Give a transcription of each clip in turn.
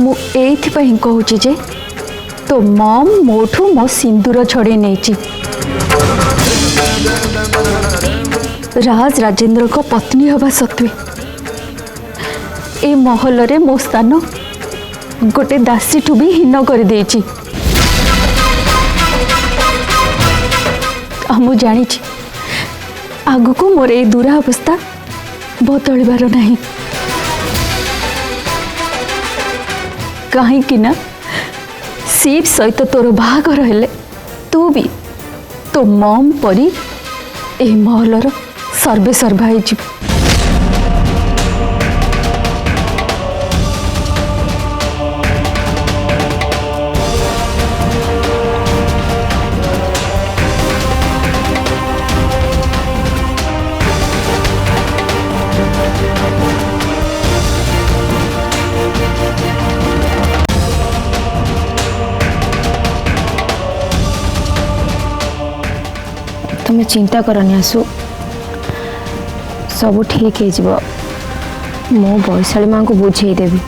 मु एइथिपाई कहूची जे तो मम मोठू मो सिंदूर छड़े नहीं राज राजेंद्र को पत्नी हवा सत्वे ए महल रे मो स्थान गोटे दासी ठू भी हीन कर देछि। मु जानी आगु को मोर ए दुरावस्था बदलबार नहीं कहीं ना सीप सहित तोर बाहागर हेले तू भी तो मम परी ए महलर सर्वे सर्वा हो। तुम्हें चिंता करनी आसु सब ठीक हो मो वैशाली माँ को बुझेदेवी।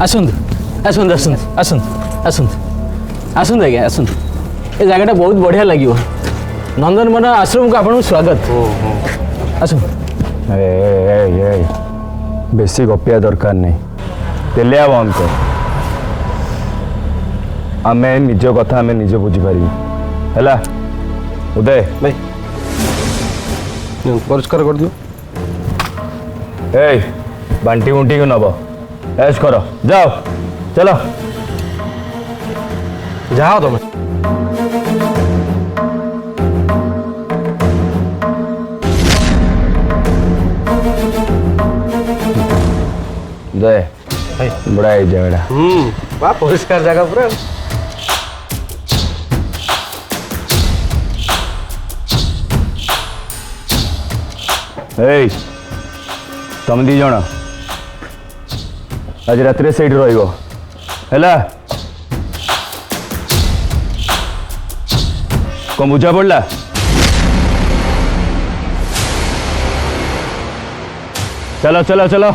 आसंतु आसंतु आसंतु आसंतु आसंतु आसंतु आज्ञा आसंतु ए जगह बहुत बढ़िया लगे नंदनवन आश्रम को आपको स्वागत आसो। बेसी गपिया दरकार नहीं तेले हमको आमे निज कथा आमे निज बुझीपार है उदय भाई परिष्कार कर दियो। बांटी बुंटी को नब ऐश करो जाओ चलो जाओ तुम्हें दे बड़ा जगह वाह परिष्कार जगह पूरा तुम दी जन आज रात से रहा कौन बुझा पड़ा चलो चलो चलो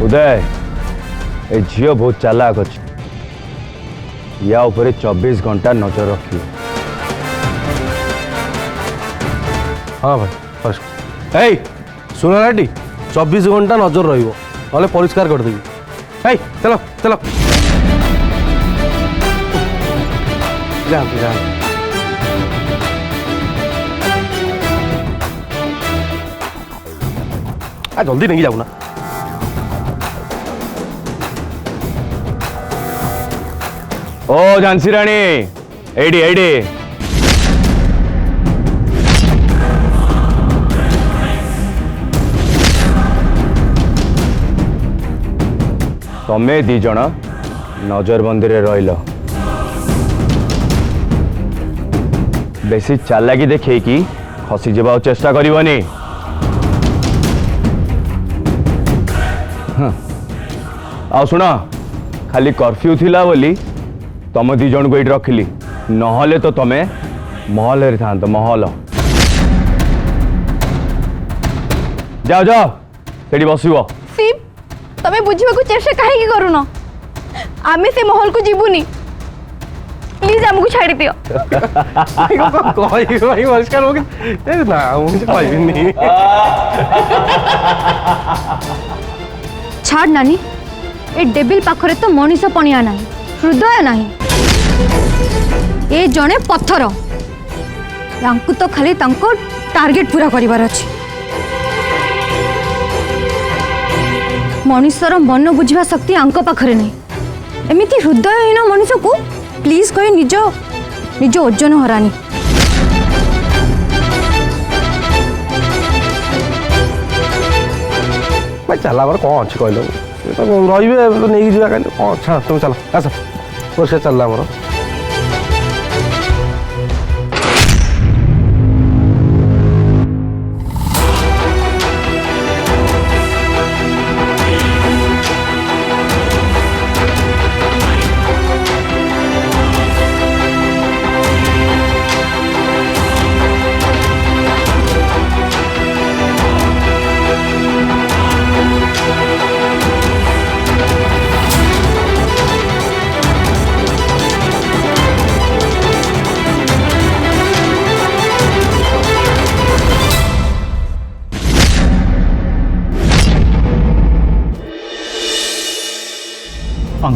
उदय ए झील बहुत चालाक अच्छी या ऊपर 24 घंटा नजर रखिए। हाँ भाई सुन रेडी 24 घंटा नजर रही परिष्कार करदेवी। चलो चलो जल्दी नहीं जाऊ ना ओ झांसी राणी एडी एडी तमें दी जन नजरबंदी रे रहिल बेसी चालाकी देखे कि खसी जावा चेष्टा करनी। आ शुण खाली कर्फ्यू थिला बोली तुम दी जन को ये रखिली नहले तो तमें महल रे था महल जाओ जाओ सेठी बसो। शिव तमें बुझा को चेष्टा कहीं करून आमे से महल को जीवनी प्लीज हमको छाड़ी दियो। परिष्कार हो गया ना मुझे छाड़ नानी ए डेबिल पाखरे तो मनीष पणिया नहीं हृदय नहीं ए जड़े पत्थर यांकु तो खाली तांको टार्गेट पूरा करिवार अछि। मनीषर मन बुझा शक्ति आंक पाखरे नहीं एमिति हृदयहीन मनीष को प्लीज कही निज निज ओजन हरानी। भाई चला कौन अच्छी कहल रे नहीं जावा कौन अच्छा तुम चलो आस वर्षा चलला मोर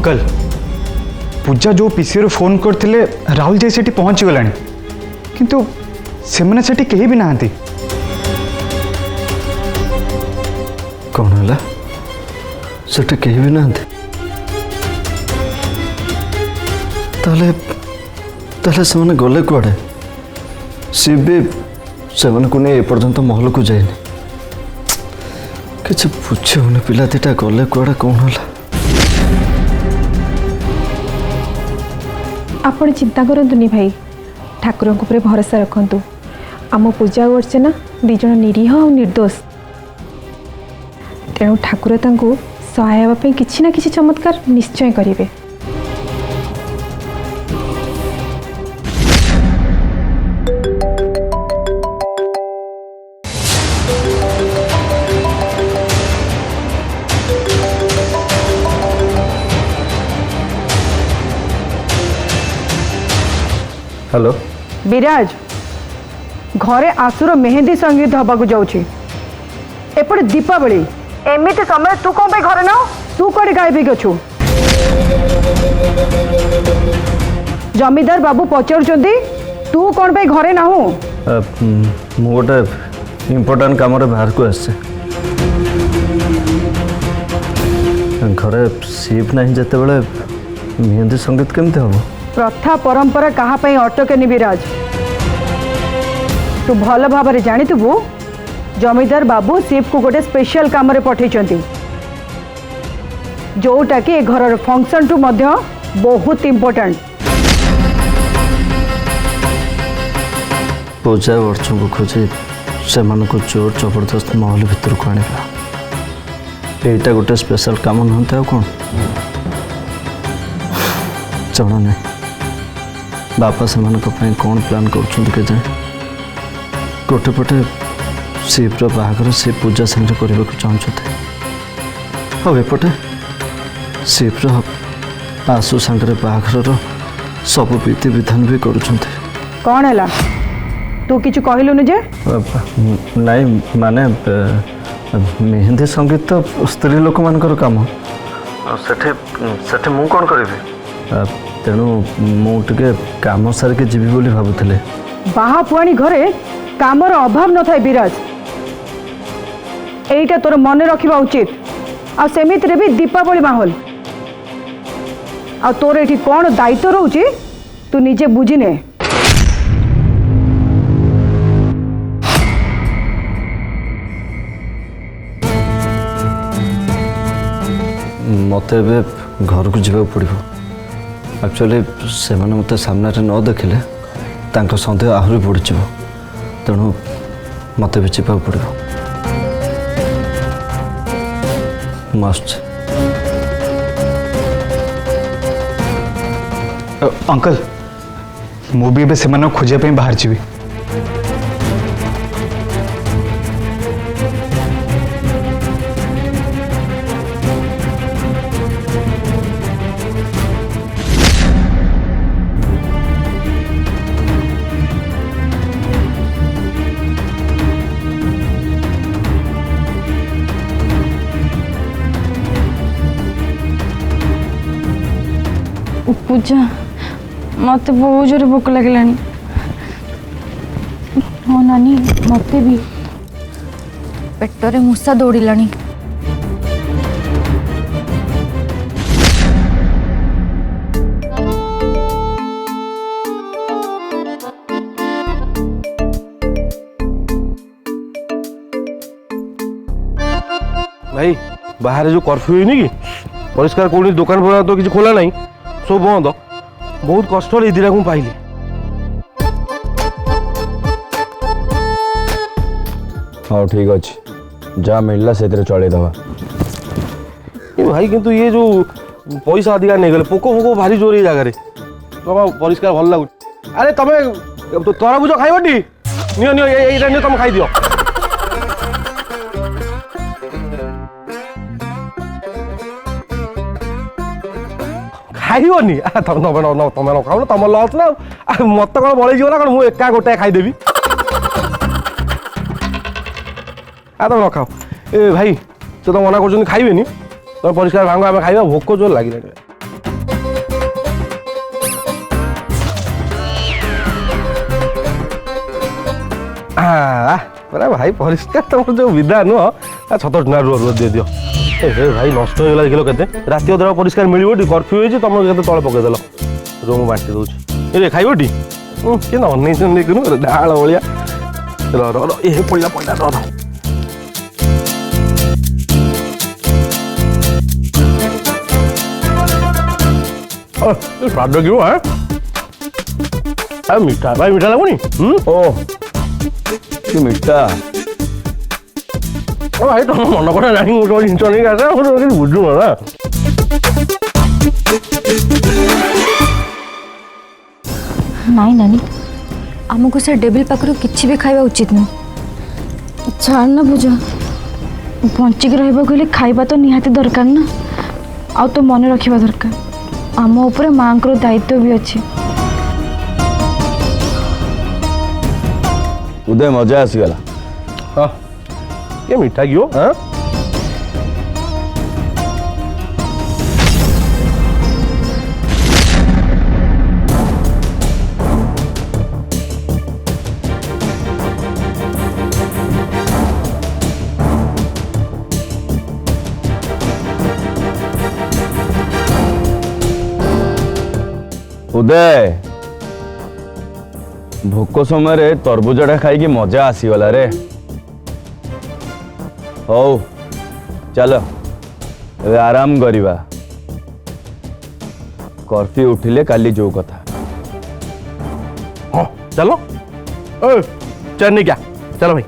अंकल पूजा जो पीसीओ फोन करते राहुल जाई सेठी पहुंची गलानी किंतु सेमने सेठी कहीं भी नहांती कौन है सेठी कहीं भी नहांती ताले ताले से माने गले कुआड़े सी भी से को नहीं एपर्यंत महल को जाइनि किसी बुझे होने पिला दीटा गले कुआड़े कौन है आपण चिंता करंतुनी भाई ठाकुर ऊपर भरोसा रखंतु आम पूजा अर्चना दिज निरीह और निर्दोष तेणु ठाकुर तांको सहाय होगा किसी ना किसी चमत्कार निश्चय करेंगे। हेलो विराज घरे आसुर मेहंदी संगीत हवा जाऊँगी एपटे दीपावली एमती समय तू कौन घरे ना तू कौटे गायब अच्छु जमीदार बाबू पचार तू कौन पे घरे ना गोटे इम्पोर्टाट कम बाहर को आसे घरे सीप ना जिते बड़े मेहंदी संगीत केमती हम प्रथा परंपरा कहाँ अटकेनि विराज तू भल भाव जानीथु जमीदार बाबू सीप को गोटे स्पेशल काम पठे जोटा कि घर फंक्शन टू मध्य बहुत इम्पोर्टेंट पूजा वर्षों को खोजी से जोर जबरदस्त महल भितर को आना यहीटा गोटे स्पेशल काम नुहत कौन जना नहीं बापा से कौन प्लान कर गोटे पटे सीप्र बाहागर सी पूजा संगे करने को चाहते और एपटे सीप्र आसु सांगे बाहागर सब विधि विधान भी करुँच कौन है तू किछु कहलुनु जे नहीं माने मेहंदी संगीत तो स्त्री लोक मानकर काम सेठे मु कौन करी तेणु मुझे काम सारिके जीवी बोली भावुले बाहा पुआणी घरे कामर अभाव न थाए विराज एटा तोर मन रखा उचित आ सेमित रे भी दीपावली माहौल आ तोर एठी कौन दायित्व रोचे तू निजे बुझिने मत घर को जावाक पड़ो एक्चुअली से मत सामने न देखिले सन्देह आहरी बढ़ तेणु मत भी जावाक पड़ो मस्ट अंकल मु भी से खोजापी बाहर जी पूजा मत बहुत जोर भोक लगे हाँ नानी मत भी पेटरे मूषा दौड़िलानी भाई बाहर जो कर्फ्यू हुई कि परिष्कार कौन दुकान फुकान तो किसी खोला नहीं सब बंद बहुत कष्ट दीटा को पाइली हाँ ठीक अच्छे जहाँ मिलला से चलईदवा भाई किंतु ये जो पैसा अधिका नहीं गले पोक फोक भारी जोर ये जगह बाबा परिष्कार भल लगुच अरे तुम तरबुज खाइबटी नियो नियो ये नियो तुम खाई दियो खाइबनी तुम न खाऊ तुम लस ना मत कौन बड़े ना कौन मुझे एका गोटाए खाईदेवी तुम न खाओ ए भाई तो तुम मना कर खाइबेनी तुम परिष्कार भांग आम खाइबा भोक जोर लगे अरे भाई परिष्कार तुम जो विदा नुह 7 टଙ୍କା रुह दे दियो ए भाई नष्ट हो गला देखिलो केते राति अधरा परिष्कार मिलिबो टी कर्फ्यू होई तुम केते तळे पके देलो रूम बांटी दउछ ए खाइबो टी के न नहीं सुन देखनु डाळ ओलिया रो ए पइला रो स्वाद क्यों है मीठा भाई मीठा लगुनी ओ कि मीठा भाई तुम मन पड़ा ना गोटे जिन नहीं आसा बुझु ना नाई नानी आमको से डेबिल पाखर किसी भी खाଇବା उचित नहीं छाड़ ना भुज बंचिक रहा खाଇବା तो निहाती दरकार ना आ तो मन रखा दरकार आम उपर माँ को दायित्व भी अच्छी उदय मजा आसीगला हाँ ये मीठा क्यों हाँ उदय भोक समय तरबुजटा खाई मजा आसीगला रे हौ चलो ए आराम करिबा कर्फ्यू उठिले काली जो कथा हाँ चलो चल क्या चलो भाई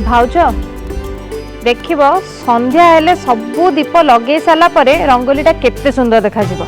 भाउज देखिब संध्या हेले सबू दीप लगे सारा पर रंगोलीटा केते सुंदर देखा जिवो।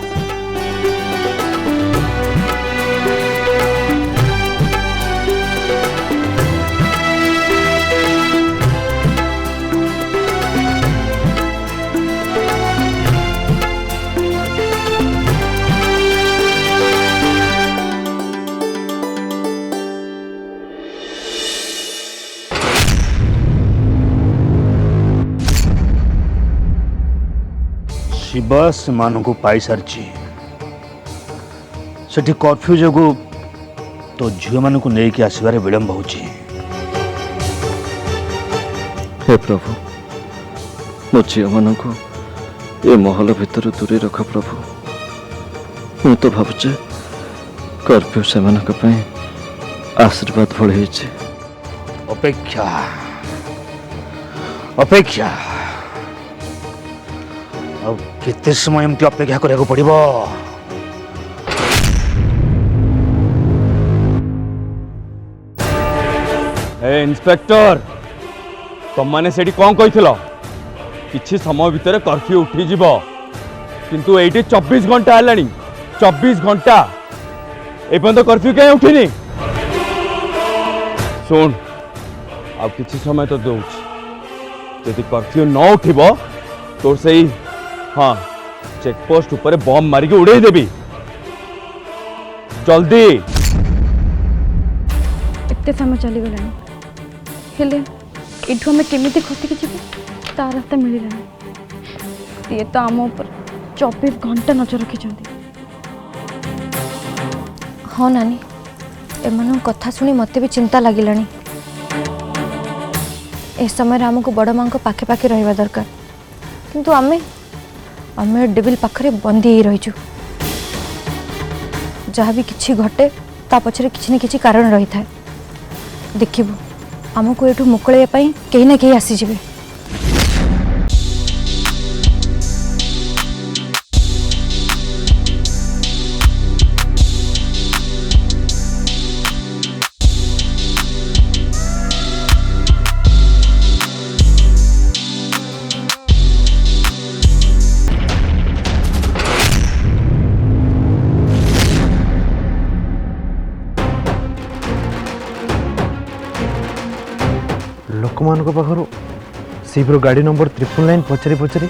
शिव से पाई सारी सेठी कर्फ्यू जो तो झील मान नहीं आसबार विलंब हो। हे प्रभु मो झी मान ये महल भितर दूरे रख प्रभु। मु तो भावुचे कर्फ्यू से आशीर्वाद बढ़े। अपेक्षा अपेक्षा अब केते समय एमती अपेक्षा करने पड़ो। ए इंस्पेक्टर तुमने सेठी कौन कही किछि समय भितर कर्फ्यू उठी जीव किंतु एठी 24 घंटा है 24 घंटा एपर्यंत कर्फ्यू कहीं उठिनी। सुन अब किछि समय तो दूची यदि कर्फ्यू न उठिब तो सही हाँ चेकपोस्ट ऊपर बम मारिक उड़े देवी जल्दी। एते समय चली गलानी हेले एठू हमें केमिति खसिकी जीव ता रास्ता मिललानी। ये तो आम ऊपर 24 घंटा नजर रखिछंती। हाँ नानी एमान कथा शुणी मते भी चिंता लगिलानी। ए समय आमको बड़ माँ पाखे पाखे रहिबा दरकार किंतु आमे आमे डेविल पाखरे बंदी ही रहिछु। जहाँ भी किछि घटे ता पछरे किछि न किछि कारण रही थाए। देखिबु आमको एठू मुकळे पई केही ना केही आसी जिवे। लोक मान पाखर सीप्र गाड़ी नंबर 999 पचारि पचारि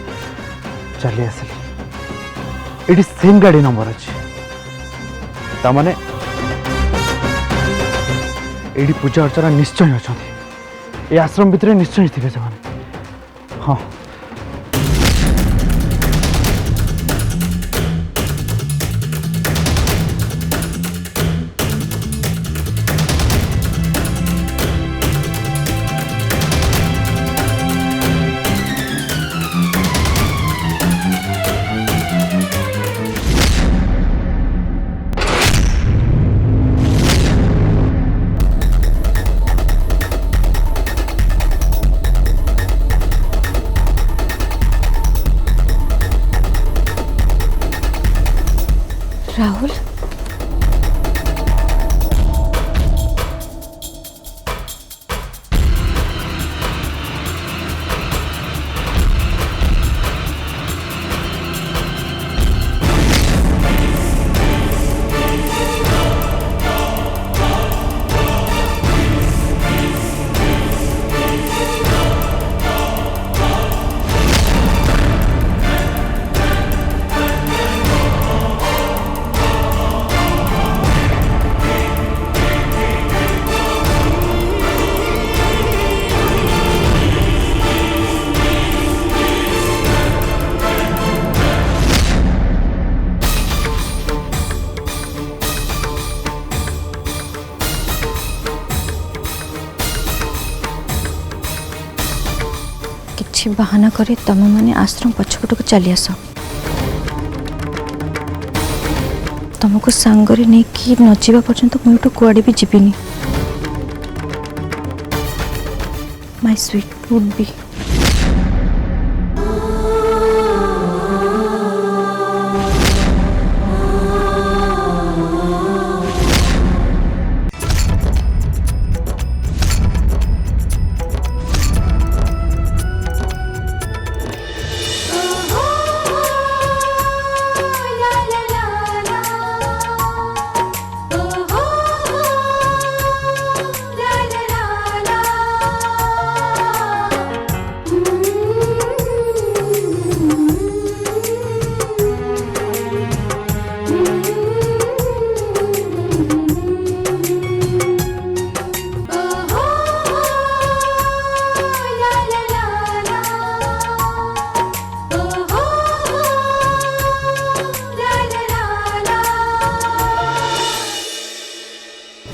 चली आसिली ये सेम गाड़ी नंबर अच्छे तामाने ये पूजा अर्चना निश्चय अच्छा ये आश्रम भितर निश्चय थे से हाँ। राहुल किछि बहाना करे तम माने आश्रम पछपटक चली आस। तुमको सांगरे नहीं कि नजीवा पर्यंत मुझे कुआड़े भी जीविनी। माय स्वीट वुड बी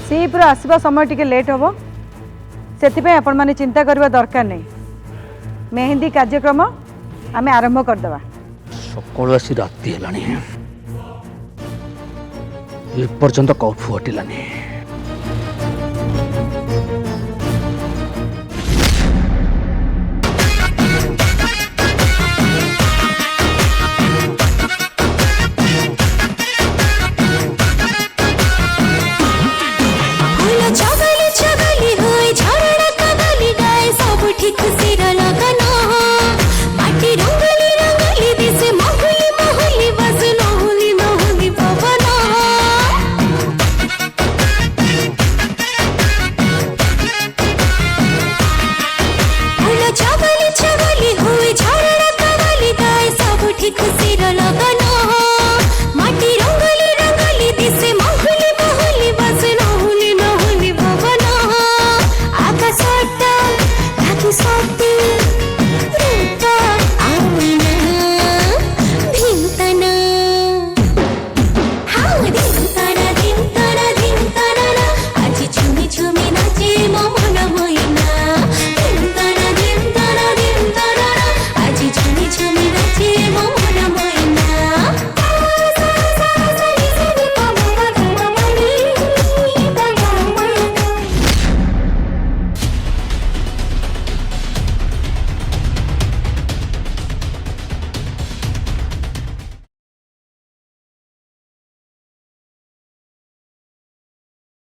सीप्र आसवा समय टिके लेट हम से आपण मैंने चिंता करने दरकार नहीं। मेहंदी कार्यक्रम आम आरंभ करदे। सकाल आसी राति है एपर्यंत कर्फ्यू हटिलानी।